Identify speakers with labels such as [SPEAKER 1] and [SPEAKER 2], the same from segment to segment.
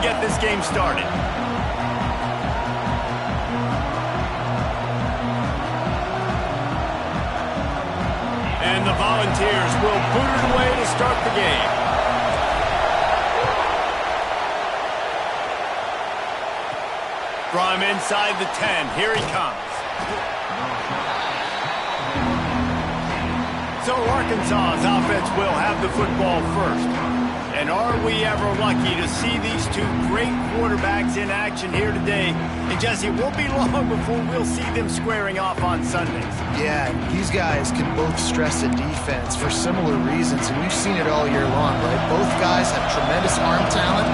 [SPEAKER 1] get this game started. And the Volunteers will boot it away to start the game. From inside the 10, here he comes. So Arkansas's offense will have the football first. And are we ever lucky to see these two great quarterbacks in action here today? And Jesse, it won't be long before we'll see them squaring off on Sundays.
[SPEAKER 2] Yeah, these guys can both stress the defense for similar reasons, and we've seen it all year long, right? Both guys have tremendous arm talent.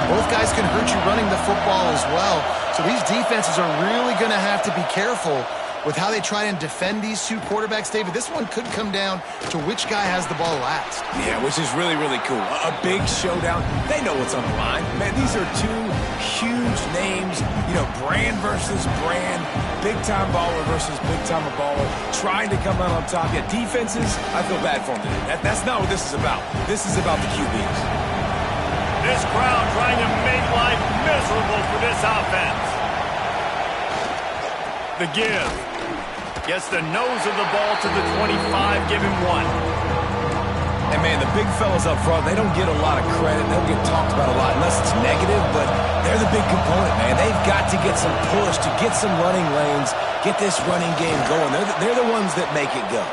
[SPEAKER 2] Both guys can hurt you running the football as well. So these defenses are really going to have to be careful with how they try and defend these two quarterbacks, David. This one could come down to which guy has the ball last.
[SPEAKER 3] Yeah, which is really, really cool. A big showdown. They know what's on the line. Man, these are two huge names, you know, brand versus brand, big-time baller versus big-time baller, trying to come out on top. Yeah, defenses, I feel bad for them today. That's not what this is about. This is about the QBs.
[SPEAKER 1] This crowd trying to make life miserable for this offense. The give. Gets the nose of the ball to the 25, give him one.
[SPEAKER 3] And, man, the big fellas up front, they don't get a lot of credit. They don't get talked about a lot unless it's negative, but they're the big component, man. They've got to get some push, to get some running lanes, get this running game going. They're the ones that make it go.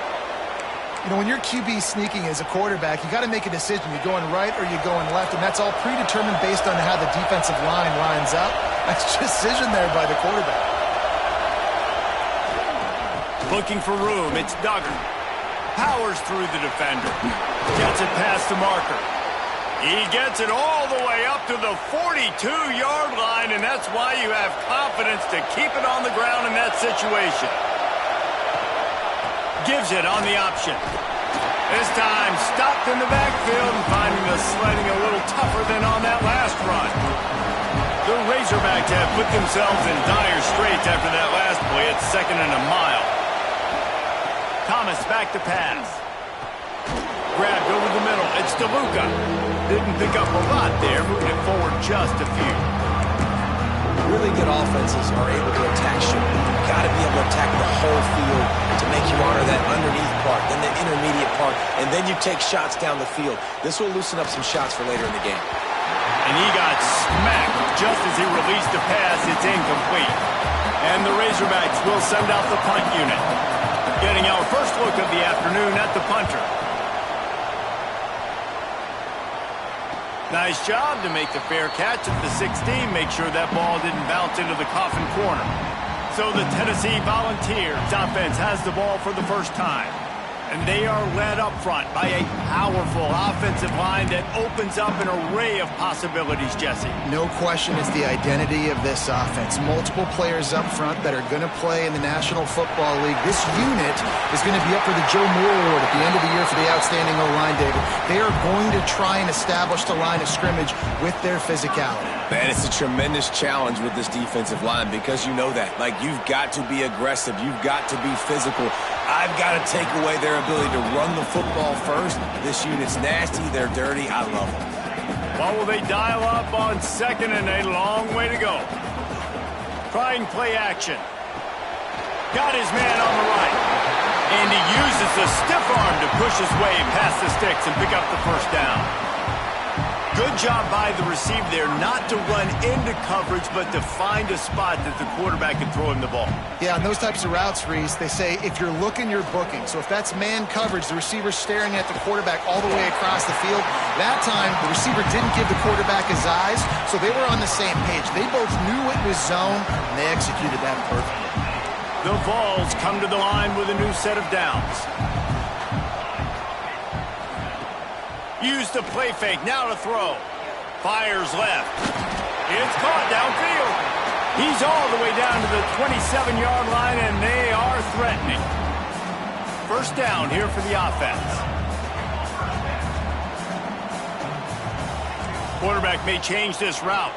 [SPEAKER 2] You know, when you're QB sneaking as a quarterback, you got to make a decision. You're going right or you're going left, and that's all predetermined based on how the defensive line lines up. That's decision there by the quarterback.
[SPEAKER 1] Looking for room, it's Duggar. Powers through the defender. Gets it past the marker. He gets it all the way up to the 42-yard line, and that's why you have confidence to keep it on the ground in that situation. Gives it on the option. This time stopped in the backfield and finding the sledding a little tougher than on that last run. The Razorbacks have put themselves in dire straits after that last play. It's 2nd and a mile. Thomas back to pass. Grabbed over the middle. It's DeLuca. Didn't pick up a lot there, moving it forward just a few.
[SPEAKER 3] Really good offenses are able to attack short. You've got to be able to attack the whole field to make you honor that underneath part, then the intermediate part, and then you take shots down the field. This will loosen up some shots for later in the game.
[SPEAKER 1] And he got smacked just as he released the pass. It's incomplete. And the Razorbacks will send out the punt unit. Getting our first look of the afternoon at the punter. Nice job to make the fair catch at the 16. Make sure that ball didn't bounce into the coffin corner. So the Tennessee Volunteers offense has the ball for the first time. And they are led up front by a powerful offensive line that opens up an array of possibilities, Jesse.
[SPEAKER 2] No question it's the identity of this offense. Multiple players up front that are going to play in the National Football League. This unit is going to be up for the Joe Moore Award at the end of the year for the outstanding O-line, David. They are going to try and establish the line of scrimmage with their physicality.
[SPEAKER 3] Man, it's a tremendous challenge with this defensive line because you know that. Like, you've got to be aggressive. You've got to be physical. I've got to take away their ability to run the football first. This unit's nasty. They're dirty. I love them.
[SPEAKER 1] Well, will they dial up on 2nd and a long way to go? Trying play action. Got his man on the right. And he uses the stiff arm to push his way past the sticks and pick up the first down. Good job by the receiver there not to run into coverage, but to find a spot that the quarterback can throw him the ball.
[SPEAKER 2] Yeah, on those types of routes, Reese, they say if you're looking, you're booking. So if that's man coverage, the receiver's staring at the quarterback all the way across the field. That time, the receiver didn't give the quarterback his eyes, so they were on the same page. They both knew it was zone, and they executed that perfectly.
[SPEAKER 1] The Vols come to the line with a new set of downs. Use the play fake, now to throw. Fires left. It's caught downfield. He's all the way down to the 27-yard line, and they are threatening. First down here for the offense. Quarterback may change this route.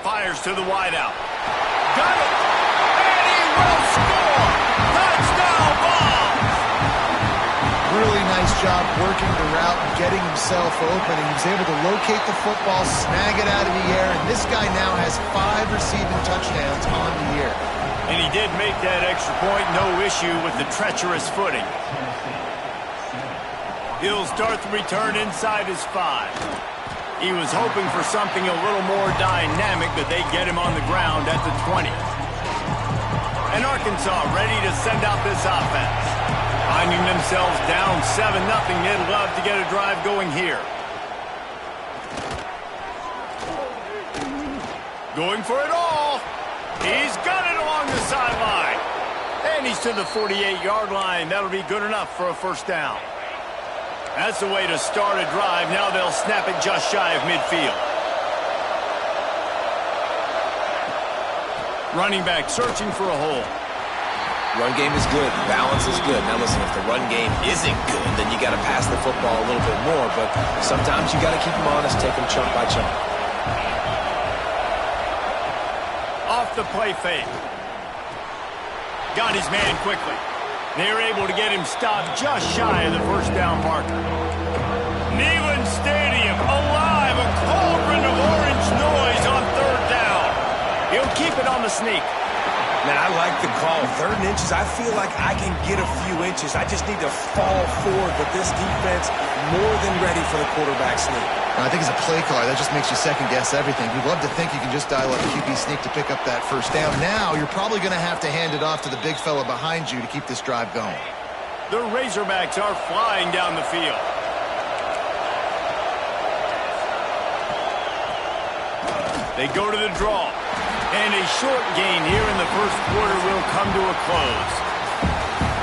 [SPEAKER 1] Fires to the wideout. Got it! And he will score! Touchdown, Vols!
[SPEAKER 2] Really nice nice job working the route and getting himself open. And he was able to locate the football, snag it out of the air, and this guy now has 5 receiving touchdowns on the year.
[SPEAKER 1] And he did make that extra point, no issue with the treacherous footing. He'll start the return inside his 5. He was hoping for something a little more dynamic, but they get him on the ground at the 20. And Arkansas ready to send out this offense. Finding themselves down 7-0, they'd love to get a drive going here. Going for it all. He's got it along the sideline. And he's to the 48-yard line. That'll be good enough for a first down. That's the way to start a drive. Now they'll snap it just shy of midfield. Running back searching for a hole.
[SPEAKER 3] Run game is good. Balance is good. Now listen, if the run game isn't good, then you got to pass the football a little bit more. But sometimes you got to keep them honest, take them chunk by chunk.
[SPEAKER 1] Off the play fake. Got his man quickly. They're able to get him stopped just shy of the first down marker. Neyland Stadium alive, a cauldron of orange noise on third down. He'll keep it on the sneak.
[SPEAKER 3] Man, I like the call. 3rd and inches, I feel like I can get a few inches. I just need to fall forward, but this defense more than ready for the quarterback sneak.
[SPEAKER 2] I think as a play caller, that just makes you second-guess everything. You'd love to think you can just dial up QB sneak to pick up that first down. Now, you're probably going to have to hand it off to the big fella behind you to keep this drive going.
[SPEAKER 1] The Razorbacks are flying down the field. They go to the draw. And a short gain here in the first quarter will come to a close.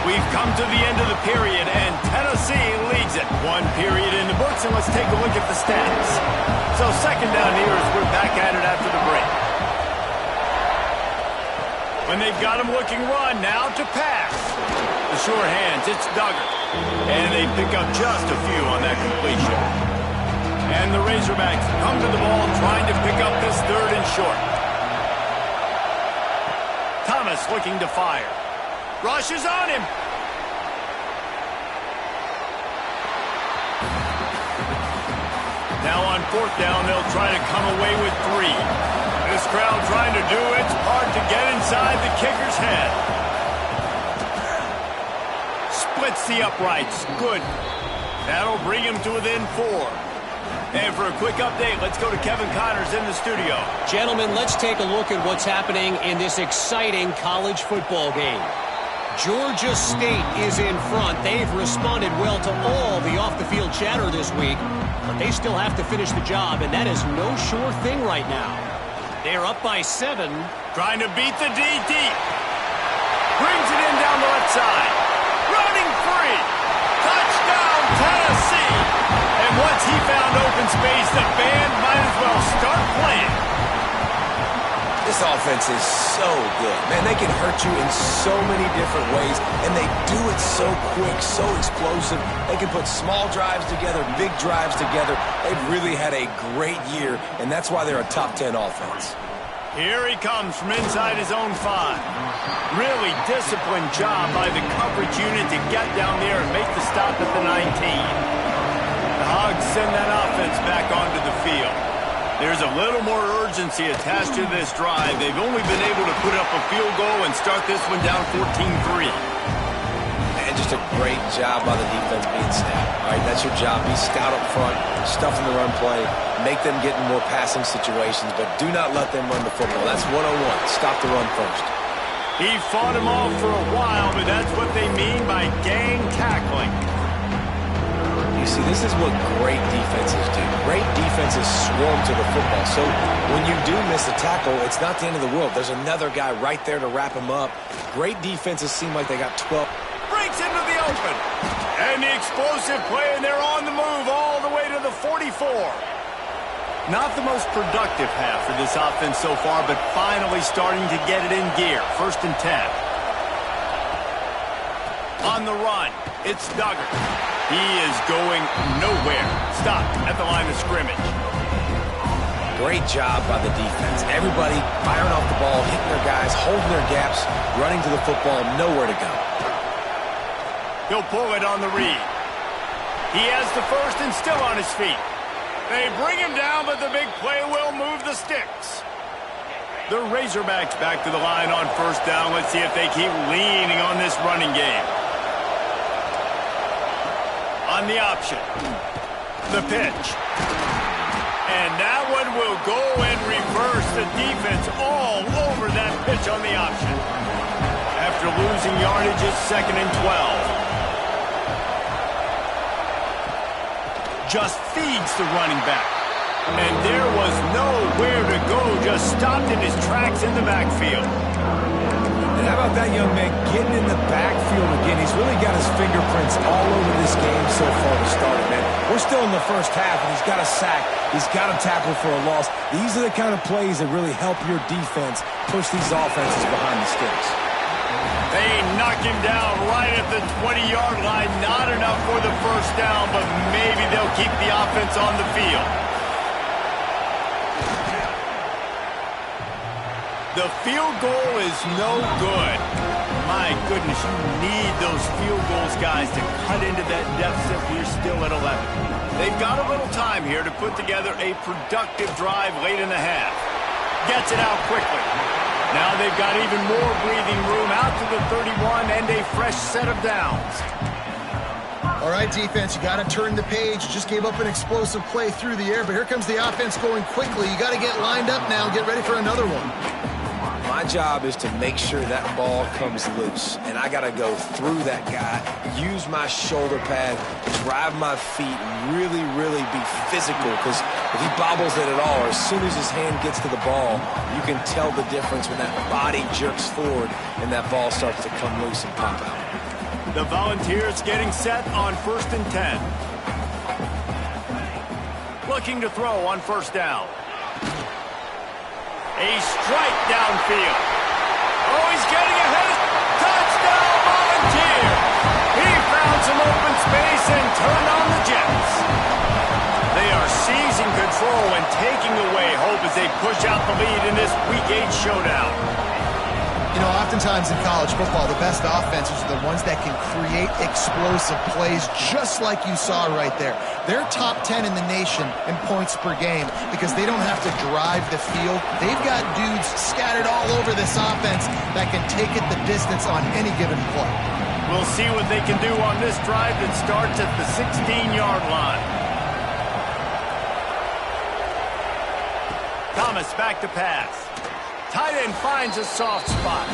[SPEAKER 1] We've come to the end of the period, and Tennessee leads it. 1 period in the books, and let's take a look at the stats. So second down here as we're back at it after the break. When they've got him looking run, now to pass. The sure hands, it's Duggar. And they pick up just a few on that completion. And the Razorbacks come to the ball trying to pick up this 3rd and short. Thomas looking to fire. Rushes on him. Now on 4th down, they'll try to come away with 3. This crowd trying to do its part to get inside the kicker's head. Splits the uprights. Good. That'll bring him to within 4. And for a quick update, let's go to Kevin Connors in the studio.
[SPEAKER 4] Gentlemen, let's take a look at what's happening in this exciting college football game. Georgia State is in front. They've responded well to all the off-the-field chatter this week, but they still have to finish the job, and that is no sure thing right now. They're up by 7.
[SPEAKER 1] Trying to beat the D deep. Brings it in down the left side. Running free. Touchdown, Tennessee. And once he found open space, the band might as well start playing.
[SPEAKER 3] This offense is so good. Man, they can hurt you in so many different ways, and they do it so quick, so explosive. They can put small drives together, big drives together. They've really had a great year, and that's why they're a top 10 offense.
[SPEAKER 1] Here he comes from inside his own 5. Really disciplined job by the coverage unit to get down there and make the stop at the 19. The Hogs send that offense back onto the field. There's a little more urgency attached to this drive. They've only been able to put up a field goal and start this one down 14-3.
[SPEAKER 3] And just a great job by the defense being snapped. All right, that's your job. Be stout up front, stuff in the run play, make them get in more passing situations, but do not let them run the football. That's 101. Stop the run first.
[SPEAKER 1] He fought him off for a while, but that's what they mean by gang tackling.
[SPEAKER 3] You see, this is what great defenses do. Great defenses swarm to the football. So when you do miss a tackle, it's not the end of the world. There's another guy right there to wrap him up. Great defenses seem like they got 12.
[SPEAKER 1] Breaks into the open. And the explosive play, and they're on the move all the way to the 44. Not the most productive half for this offense so far, but finally starting to get it in gear. 1st and 10. On the run, it's Duggar. He is going nowhere. Stopped at the line of scrimmage.
[SPEAKER 3] Great job by the defense. Everybody firing off the ball, hitting their guys, holding their gaps, running to the football, nowhere to go.
[SPEAKER 1] He'll pull it on the read. He has the first and still on his feet. They bring him down, but the big play will move the sticks. The Razorbacks back to the line on first down. Let's see if they keep leaning on this running game. On the option. The pitch. And that one will go and reverse. The defense all over that pitch on the option. After losing yardage, it's 2nd and 12. Just feeds the running back. And there was nowhere to go, just stopped in his tracks in the backfield.
[SPEAKER 3] And how about that young man getting in the backfield again? He's really got his fingerprints all over this game so far to start it, man. We're still in the first half, and he's got a sack. He's got a tackle for a loss. These are the kind of plays that really help your defense push these offenses behind the sticks.
[SPEAKER 1] They knock him down right at the 20-yard line. Not enough for the first down, but maybe they'll keep the offense on the field. The field goal is no good. My goodness, you need those field goals, guys, to cut into that deficit. We're still at 11. They've got a little time here to put together a productive drive late in the half. Gets it out quickly. Now they've got even more breathing room out to the 31 and a fresh set of downs.
[SPEAKER 2] All right, defense, you got to turn the page. Just gave up an explosive play through the air, but here comes the offense going quickly. You got to get lined up now and get ready for another one.
[SPEAKER 3] My job is to make sure that ball comes loose, and I got to go through that guy, use my shoulder pad, drive my feet, and really, really be physical, because if he bobbles it at all, or as soon as his hand gets to the ball, you can tell the difference when that body jerks forward and that ball starts to come loose and pop out.
[SPEAKER 1] The Volunteers getting set on 1st and 10. Looking to throw on first down. A strike downfield. Oh, he's getting ahead. Touchdown, Volunteer. He found some open space and turned on the Jets. They are seizing control and taking away hope as they push out the lead in this Week 8 showdown.
[SPEAKER 2] You know, oftentimes in college football, the best offenses are the ones that can create explosive plays just like you saw right there. They're top 10 in the nation in points per game because they don't have to drive the field. They've got dudes scattered all over this offense that can take it the distance on any given play.
[SPEAKER 1] We'll see what they can do on this drive that starts at the 16-yard line. Thomas back to pass. Tight end finds a soft spot.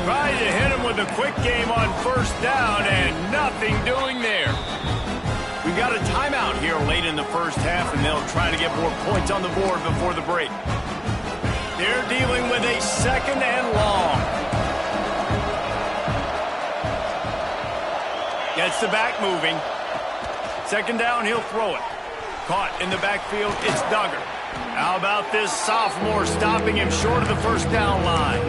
[SPEAKER 1] Trying to hit him with a quick game on first down, and nothing doing there. We've got a timeout here late in the first half, and they'll try to get more points on the board before the break. They're dealing with a 2nd and long. Gets the back moving. 2nd down, he'll throw it. Caught in the backfield, it's Duggar. How about this sophomore stopping him short of the first down line?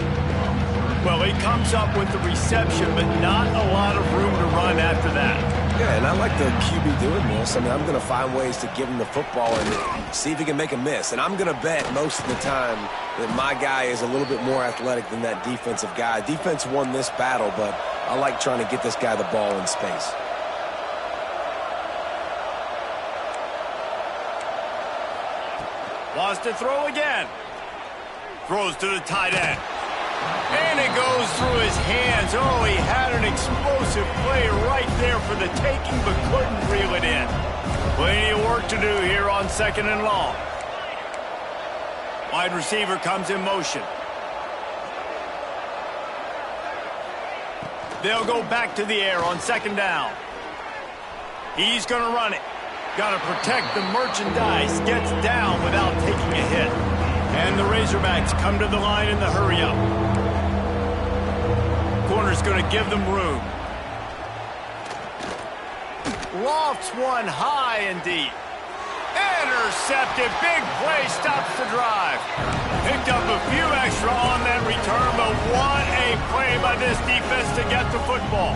[SPEAKER 1] Well, he comes up with the reception, but not a lot of room to run after that.
[SPEAKER 3] Yeah, and I like the QB doing this. I mean, I'm going to find ways to give him the football and see if he can make a miss. And I'm going to bet most of the time that my guy is a little bit more athletic than that defensive guy. Defense won this battle, but I like trying to get this guy the ball in space.
[SPEAKER 1] Wants to throw again. Throws to the tight end. And it goes through his hands. Oh, he had an explosive play right there for the taking, but couldn't reel it in. Plenty of work to do here on 2nd and long. Wide receiver comes in motion. They'll go back to the air on 2nd down. He's going to run it. Got to protect the merchandise. Gets down without taking a hit. And the Razorbacks come to the line in the hurry-up. Corner's going to give them room. Lofts one high and deep. Intercepted. Big play stops the drive. Picked up a few extra on that return, but what a play by this defense to get the football.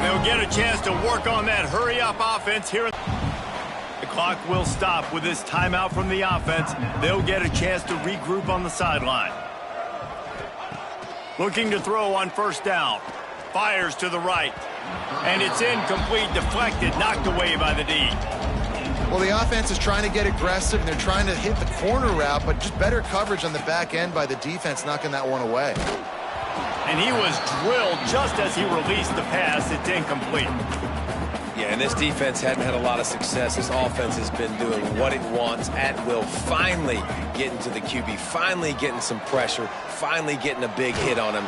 [SPEAKER 1] They'll get a chance to work on that hurry-up offense here. The clock will stop with this timeout from the offense. They'll get a chance to regroup on the sideline. Looking to throw on first down. Fires to the right. And it's incomplete, deflected, knocked away by the D.
[SPEAKER 2] Well, the offense is trying to get aggressive, and they're trying to hit the corner route, but just better coverage on the back end by the defense, knocking that one away.
[SPEAKER 1] And he was drilled just as he released the pass. It's incomplete.
[SPEAKER 3] Yeah, and this defense hadn't had a lot of success. This offense has been doing what it wants at will, finally getting to the QB, finally getting some pressure, finally getting a big hit on him.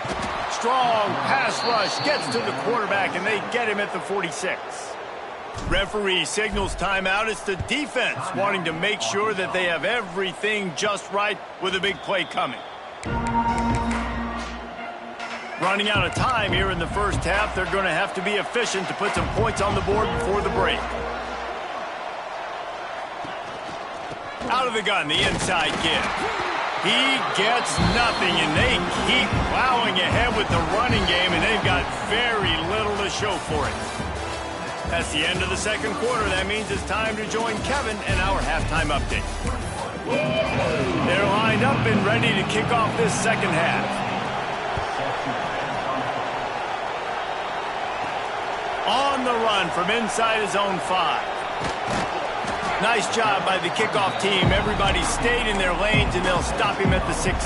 [SPEAKER 1] Strong pass rush gets to the quarterback, and they get him at the 46. Referee signals timeout. It's the defense wanting to make sure that they have everything just right with a big play coming. Running out of time here in the first half. They're going to have to be efficient to put some points on the board before the break. Out of the gun, the inside give. He gets nothing, and they keep plowing ahead with the running game, and they've got very little to show for it. That's the end of the second quarter. That means it's time to join Kevin and our halftime update. They're lined up and ready to kick off this second half. On the run from inside his own 5. Nice job by the kickoff team. Everybody stayed in their lanes, and they'll stop him at the 16.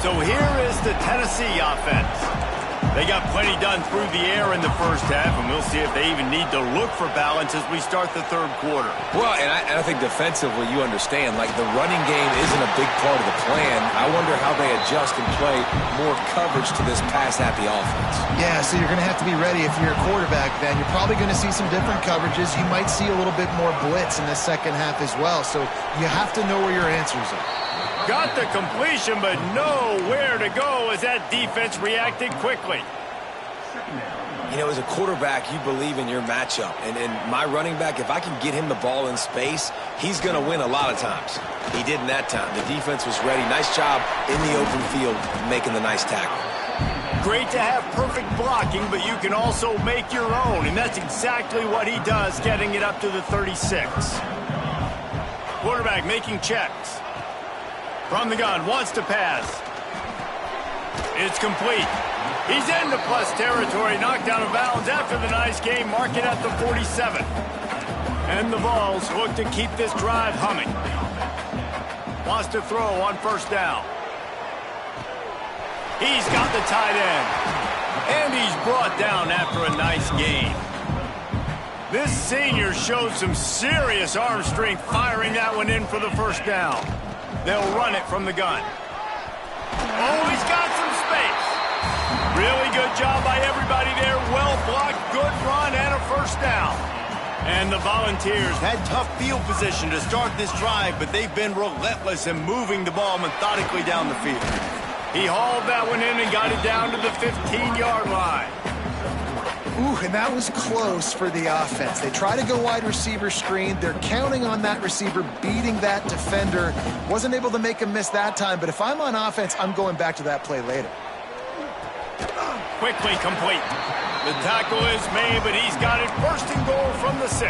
[SPEAKER 1] So here is the Tennessee offense. They got plenty done through the air in the first half, and we'll see if they even need to look for balance as we start the third quarter.
[SPEAKER 3] Well, and I think defensively you understand, like, the running game isn't a big part of the plan. I wonder how they adjust and play more coverage to this pass-happy offense.
[SPEAKER 2] Yeah, so you're going to have to be ready if you're a quarterback then. You're probably going to see some different coverages. You might see a little bit more blitz in the second half as well, so you have to know where your answers are.
[SPEAKER 1] Got the completion, but nowhere to go as that defense reacted quickly.
[SPEAKER 3] You know, as a quarterback, you believe in your matchup. And my running back, if I can get him the ball in space, he's going to win a lot of times. He did in that time. The defense was ready. Nice job in the open field making the nice tackle.
[SPEAKER 1] Great to have perfect blocking, but you can also make your own. And that's exactly what he does, getting it up to the 36. Quarterback making checks. From the gun, wants to pass. It's complete. He's into plus territory, knocked out of bounds after the nice game, marking at the 47. And the Vols look to keep this drive humming. Wants to throw on first down. He's got the tight end. And he's brought down after a nice gain. This senior showed some serious arm strength firing that one in for the first down. They'll run it from the gun. Oh, he's got some space. Really good job by everybody there. Well blocked, good run, and a first down. And the Volunteers had tough field position to start this drive, but they've been relentless in moving the ball methodically down the field. He hauled that one in and got it down to the 15-yard line.
[SPEAKER 2] Ooh, and that was close for the offense. They try to go wide receiver screen. They're counting on that receiver beating that defender. Wasn't able to make him miss that time, but if I'm on offense, I'm going back to that play later.
[SPEAKER 1] Quickly complete. The tackle is made, but he's got it first and goal from the 6.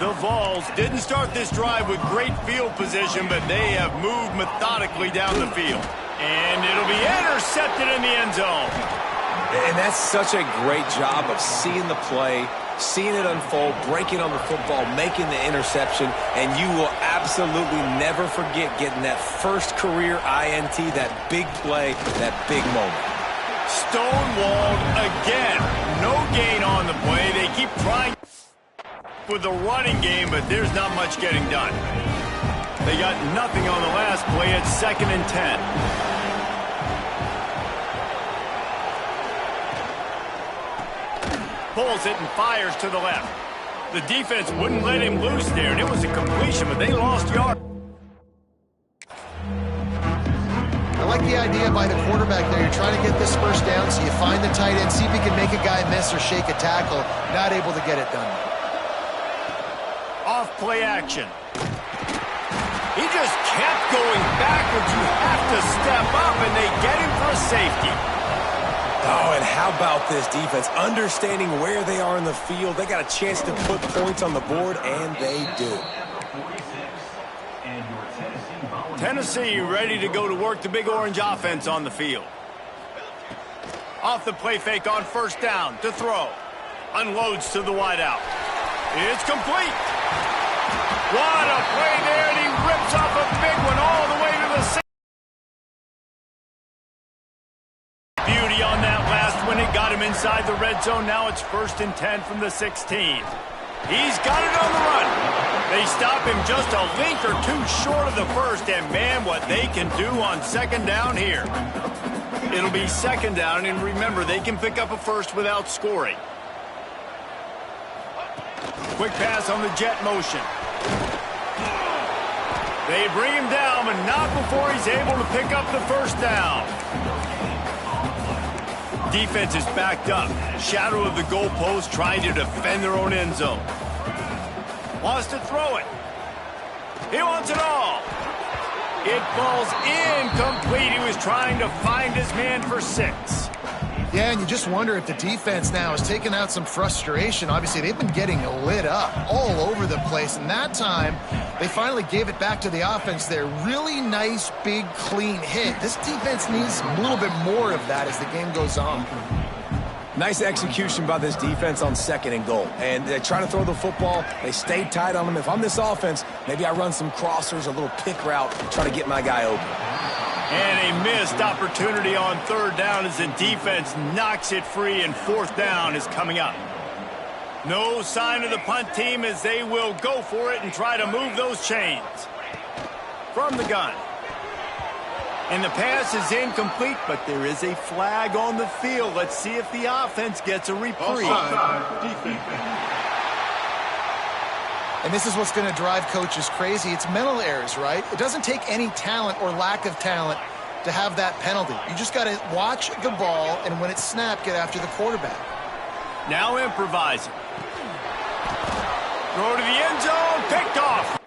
[SPEAKER 1] The Vols didn't start this drive with great field position, but they have moved methodically down the field. And it'll be intercepted in the end zone.
[SPEAKER 3] And that's such a great job of seeing the play, seeing it unfold, breaking on the football, making the interception, and you will absolutely never forget getting that first career INT, that big play, that big moment.
[SPEAKER 1] Stonewalled again. No gain on the play. They keep trying with the running game, but there's not much getting done. They got nothing on the last play. It's 2nd and 10. Pulls it and fires to the left. The defense wouldn't let him loose there, and it was a completion, but they lost yard.
[SPEAKER 2] I like the idea by the quarterback there. You're trying to get this first down, so you find the tight end, see if he can make a guy miss or shake a tackle. Not able to get it done.
[SPEAKER 1] Off play action. He just kept going backwards. You have to step up, and they get him for a safety.
[SPEAKER 3] Oh, and how about this defense? Understanding where they are in the field. They got a chance to put points on the board, and they do. Tennessee
[SPEAKER 1] ready to go to work the Big Orange offense on the field. Off the play fake on first down to throw. Unloads to the wideout. It's complete. What a play there, and he rips off a big one all the way to the 6. Beauty on that last one. It got him inside the red zone. Now it's 1st and 10 from the 16. He's got it on the run. They stop him just a link or two short of the first, and man, what they can do on 2nd down here. It'll be 2nd down, and remember, they can pick up a first without scoring. Quick pass on the jet motion. They bring him down, but not before he's able to pick up the 1st down. Defense is backed up. Shadow of the goalpost, trying to defend their own end zone. Wants to throw it. He wants it all. It falls incomplete. He was trying to find his man for 6.
[SPEAKER 2] Yeah, and you just wonder if the defense now is taking out some frustration. Obviously, they've been getting lit up all over the place, and that time they finally gave it back to the offense there. Really nice, big, clean hit. This defense needs a little bit more of that as the game goes on.
[SPEAKER 3] Nice execution by this defense on 2nd and goal. And they're trying to throw the football. They stayed tight on them. If I'm this offense, maybe I run some crossers, a little pick route, try to get my guy open.
[SPEAKER 1] And a missed opportunity on 3rd down as the defense knocks it free, and 4th down is coming up. No sign of the punt team as they will go for it and try to move those chains. From the gun. And the pass is incomplete, but there is a flag on the field. Let's see if the offense gets a reprieve.
[SPEAKER 2] And this is what's going to drive coaches crazy. It's mental errors, right? It doesn't take any talent or lack of talent to have that penalty. You just got to watch the ball, and when it's snapped, get after the quarterback.
[SPEAKER 1] Now improvising. Throw to the end zone, picked off.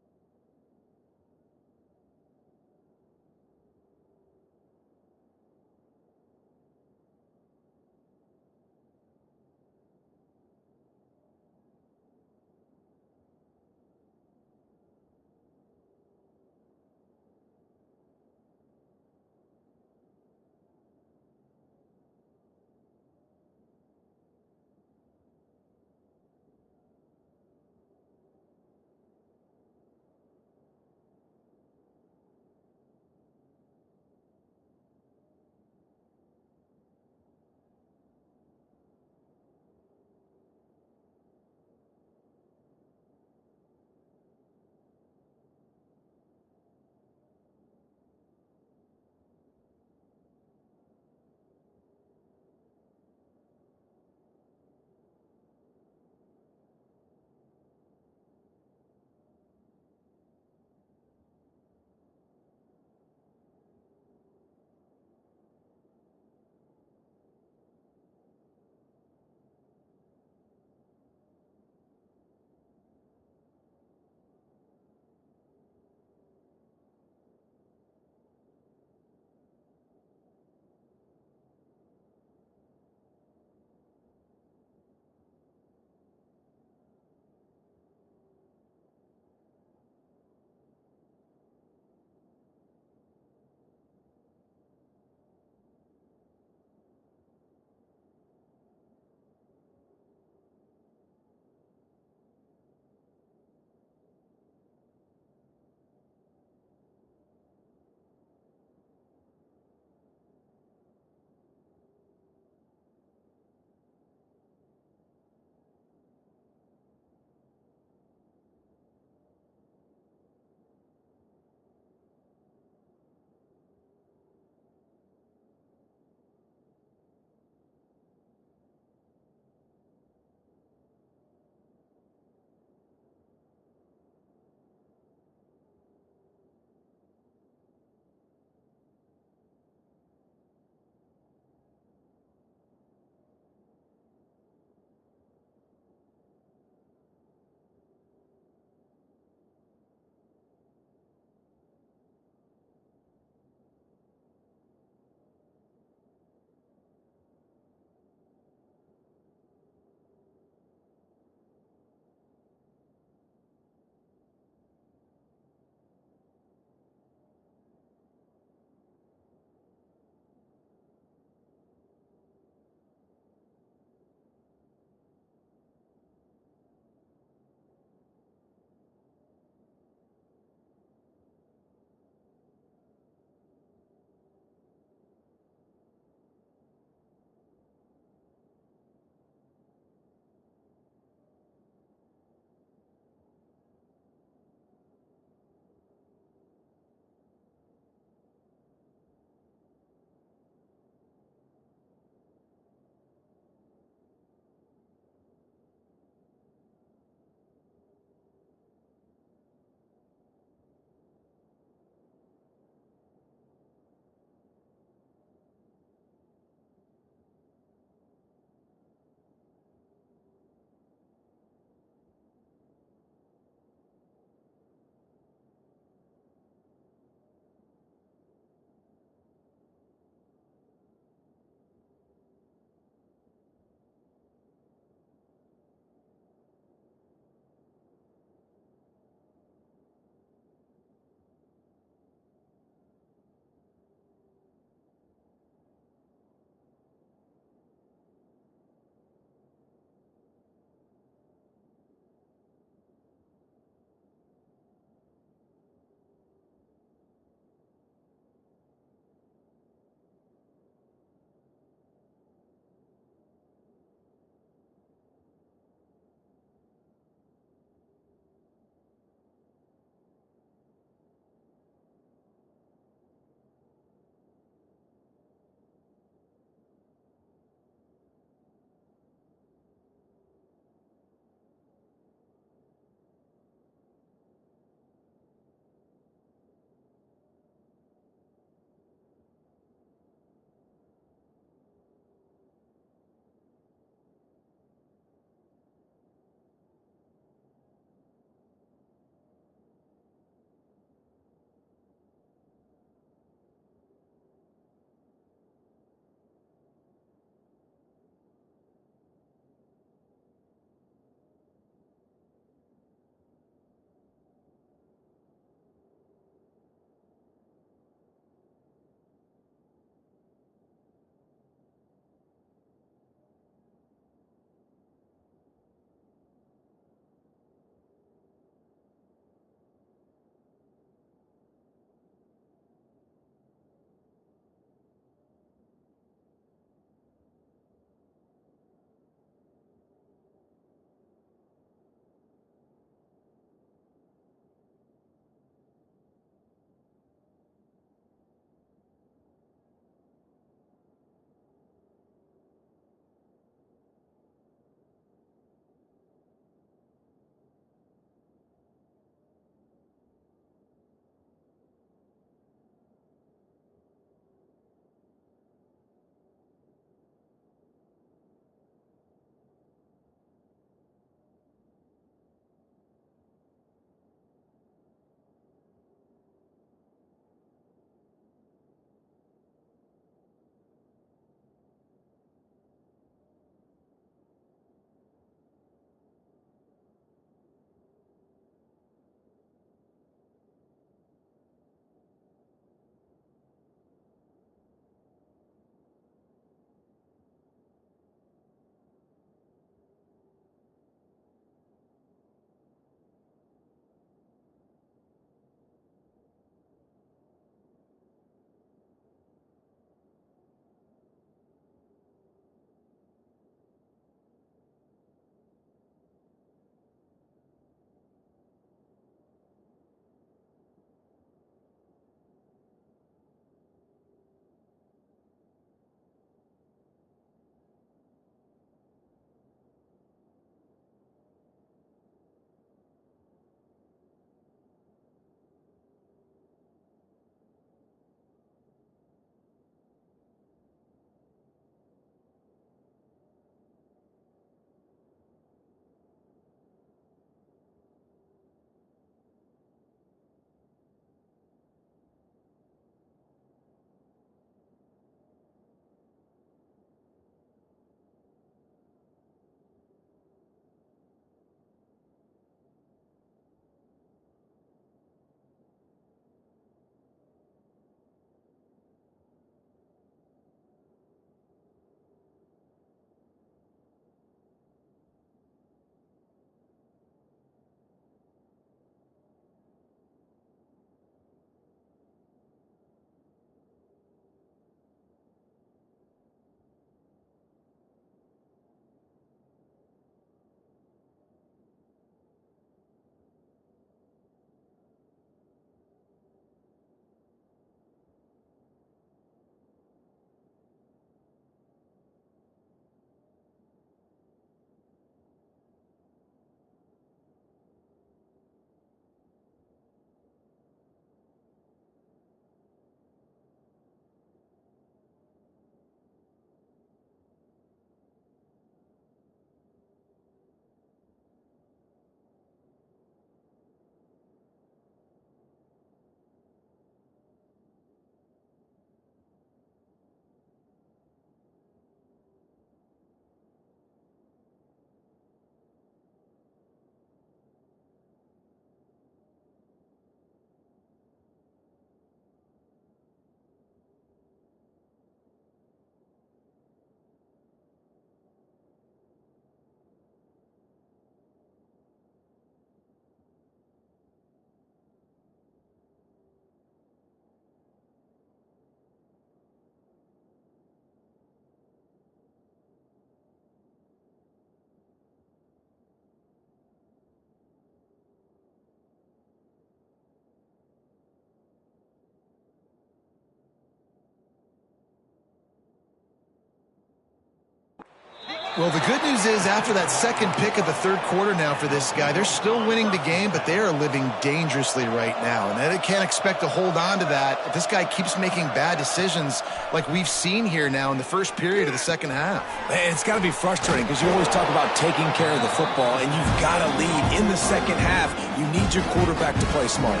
[SPEAKER 2] Well, the good news is after that second pick of the third quarter now for this guy, they're still winning the game, but they are living dangerously right now. And they can't expect to hold on to that if this guy keeps making bad decisions like we've seen here now in the first period of the second half.
[SPEAKER 3] Man, it's got to be frustrating because you always talk about taking care of the football, and you've got to lead in the second half. You need your quarterback to play smart.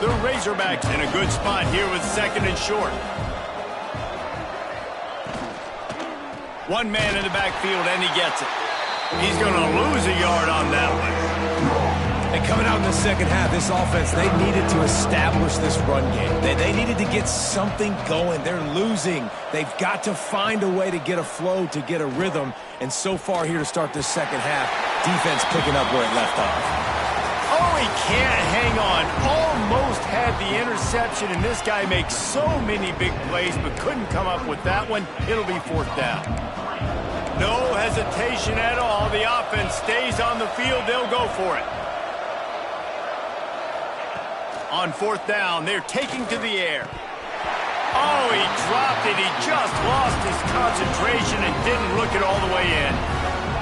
[SPEAKER 1] The Razorbacks in a good spot here with second and short. One man in the backfield, and he gets it. He's going to lose a yard on that one.
[SPEAKER 3] And coming out in the second half, this offense, they needed to establish this run game. They needed to get something going. They're losing. They've got to find a way to get a flow, to get a rhythm. And so far here to start this second half, defense picking up where it left off.
[SPEAKER 1] Oh, he can't hang on. Almost had the interception, and this guy makes so many big plays, but couldn't come up with that one. It'll be fourth down. No hesitation at all. The offense stays on the field. They'll go for it. On fourth down, they're taking to the air. Oh, he dropped it. He just lost his concentration and didn't look it all the way in.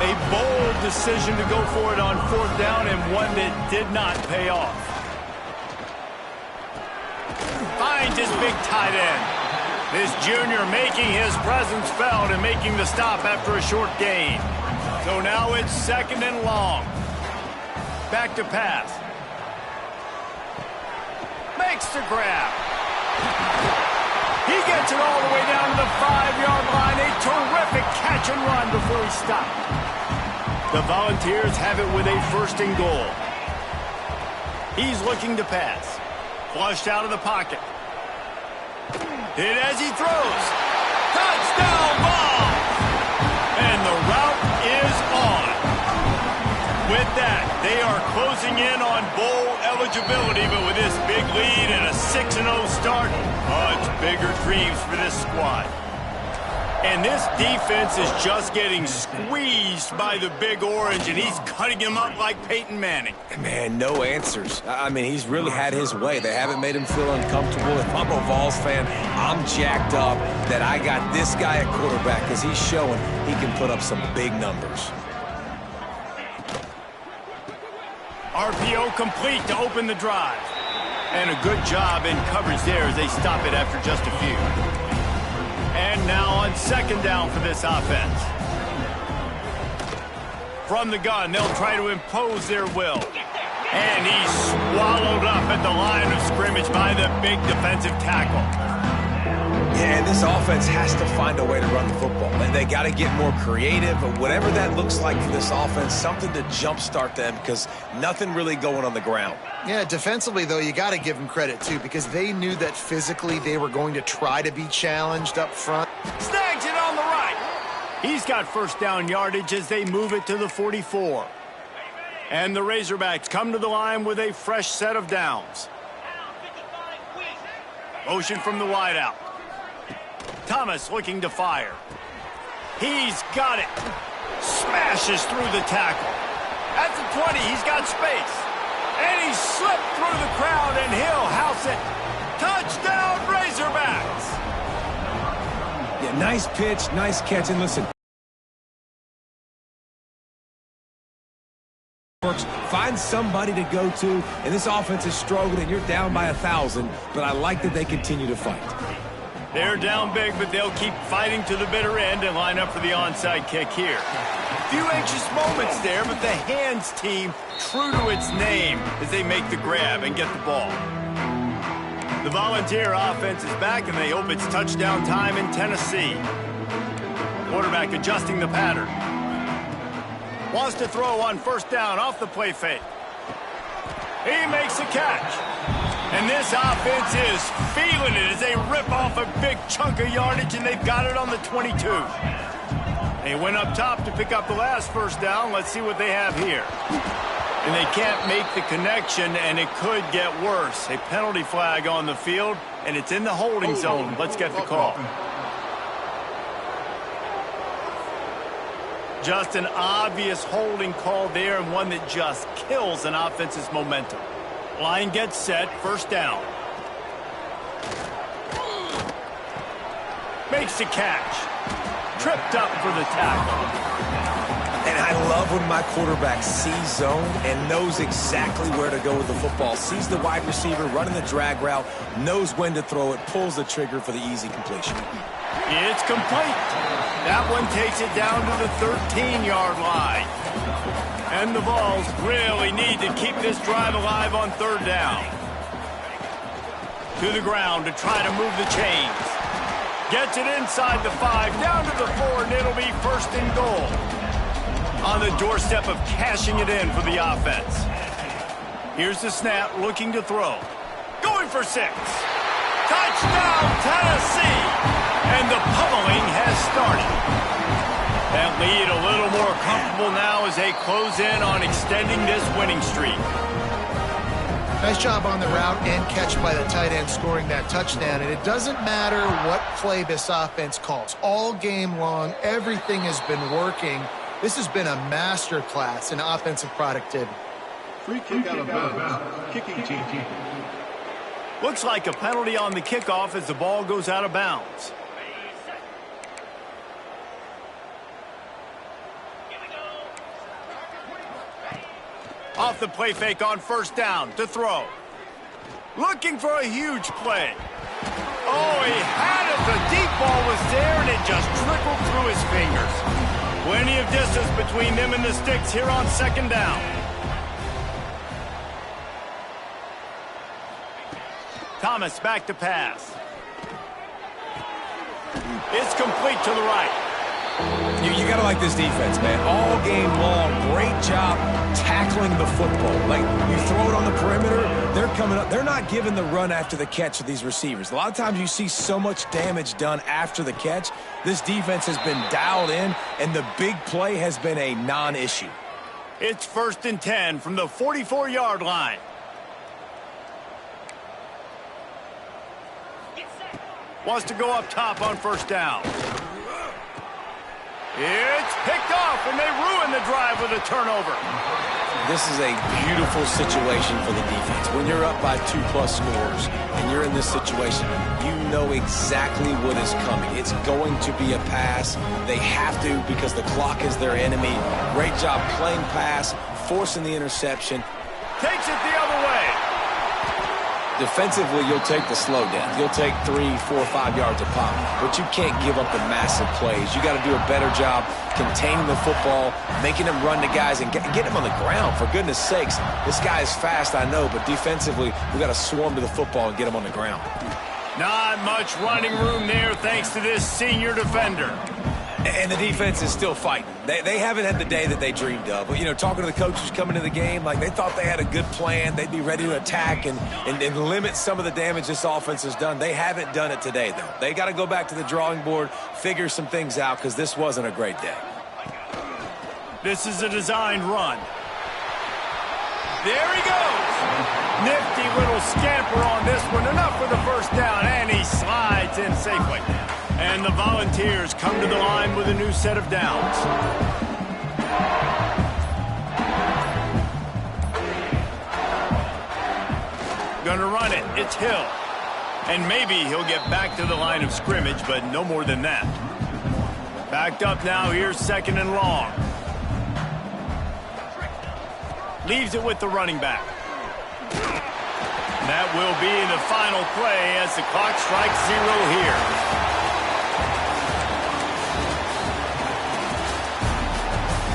[SPEAKER 1] A bold decision to go for it on fourth down, and one that did not pay off. Finds his big tight end. This junior making his presence felt and making the stop after a short gain. So now it's second and long. Back to pass. Makes the grab. He gets it all the way down to the 5-yard line. A terrific catch and run before he stopped. The Volunteers have it with a first and goal. He's looking to pass. Flushed out of the pocket. Hit as he throws. Touchdown ball! And the route is on. With that, they are closing in on bowl eligibility, but with this big lead and a 6-0 start, oh, it's bigger dreams for this squad. And this defense is just getting squeezed by the Big Orange, and he's cutting him up like Peyton Manning.
[SPEAKER 3] Man, no answers. I mean, he's really had his way. They haven't made him feel uncomfortable. If I'm a Vols fan, I'm jacked up that I got this guy at quarterback because he's showing he can put up some big numbers.
[SPEAKER 1] RPO complete to open the drive. And a good job in coverage there as they stop it after just a few. And now on second down for this offense. From the gun, they'll try to impose their will. And he's swallowed up at the line of scrimmage by the big defensive tackle.
[SPEAKER 3] Yeah, and this offense has to find a way to run the football. They got to get more creative, or whatever that looks like for this offense, something to jumpstart them because nothing really going on the ground.
[SPEAKER 2] Yeah, defensively, though, you got to give them credit, too, because they knew that physically they were going to try to be challenged up front.
[SPEAKER 1] Snags it on the right. He's got first down yardage as they move it to the 44. And the Razorbacks come to the line with a fresh set of downs. Motion from the wideout. Thomas looking to fire. He's got it. Smashes through the tackle. At the 20, he's got space. And he slipped through the crowd, and he'll house it. Touchdown, Razorbacks!
[SPEAKER 3] Yeah, nice pitch, nice catch, and listen. Find somebody to go to, and this offense is struggling, and you're down by 1,000, but I like that they continue to fight.
[SPEAKER 1] They're down big, but they'll keep fighting to the bitter end and line up for the onside kick here. A few anxious moments there, but the hands team true to its name as they make the grab and get the ball. The Volunteer offense is back, and they hope it's touchdown time in Tennessee. Quarterback adjusting the pattern. Wants to throw on first down off the play fake. He makes a catch. And this offense is feeling it as they rip off a big chunk of yardage, and they've got it on the 22. They went up top to pick up the last first down. Let's see what they have here. And they can't make the connection, and it could get worse. A penalty flag on the field, and it's in the holding zone. Let's get the call. Just an obvious holding call there, and one that just kills an offense's momentum. Line gets set, first down. Makes the catch. tripped up for the tackle.
[SPEAKER 3] And I love when my quarterback sees zone and knows exactly where to go with the football. Sees the wide receiver running the drag route, knows when to throw it, pulls the trigger for the easy completion.
[SPEAKER 1] It's complete. That one takes it down to the 13-yard line. And the Vols really need to keep this drive alive on third down. To the ground to try to move the chains. Gets it inside the 5, down to the 4, and it'll be first and goal. On the doorstep of cashing it in for the offense. Here's the snap, looking to throw. Going for 6. Touchdown, Tennessee! And the pummeling has started. That lead a little more comfortable now as they close in on extending this winning streak.
[SPEAKER 2] Nice job on the route and catch by the tight end scoring that touchdown. And it doesn't matter what play this offense calls. All game long, everything has been working. This has been a masterclass in offensive productivity.
[SPEAKER 5] Free kick out of bounds. Kicking team.
[SPEAKER 1] Looks like a penalty on the kickoff as the ball goes out of bounds. Off the play fake on first down to throw. Looking for a huge play. Oh, he had it. The deep ball was there, and it just trickled through his fingers. Plenty of distance between them and the sticks here on second down. Thomas back to pass. It's complete to the right.
[SPEAKER 3] You got to like this defense, man. All game long, great job tackling the football. Like, you throw it on the perimeter, they're coming up. They're not giving the run after the catch to these receivers. A lot of times you see so much damage done after the catch. This defense has been dialed in, and the big play has been a non-issue.
[SPEAKER 1] It's first and 10 from the 44-yard line. Wants to go up top on first down. It's picked off, and they ruin the drive with a turnover.
[SPEAKER 3] This is a beautiful situation for the defense. When you're up by 2+ scores and you're in this situation, you know exactly what is coming. It's going to be a pass. They have to because the clock is their enemy. Great job playing pass, forcing the interception.
[SPEAKER 1] Takes it the other way.
[SPEAKER 3] Defensively, you'll take the slow down. You'll take 3, 4, 5 yards a pop, but you can't give up the massive plays. You got to do a better job containing the football, making them run to guys, and get them on the ground. For goodness sakes, this guy is fast, I know, but defensively, we got to swarm to the football and get him on the ground.
[SPEAKER 1] Not much running room there thanks to this senior defender.
[SPEAKER 3] And the defense is still fighting. They haven't had the day that they dreamed of. But, you know, talking to the coaches coming to the game, like they thought they had a good plan. They'd be ready to attack and limit some of the damage this offense has done. They haven't done it today, though. They got to go back to the drawing board, figure some things out, because this wasn't a great day.
[SPEAKER 1] This is a designed run. There he goes. Nifty little scamper on this one. Enough for the first down, and he slides in safely. And the Volunteers come to the line with a new set of downs. Gonna run it. It's Hill. And maybe he'll get back to the line of scrimmage, but no more than that. Backed up now. Here's second and long. Leaves it with the running back. That will be the final play as the clock strikes 0 here.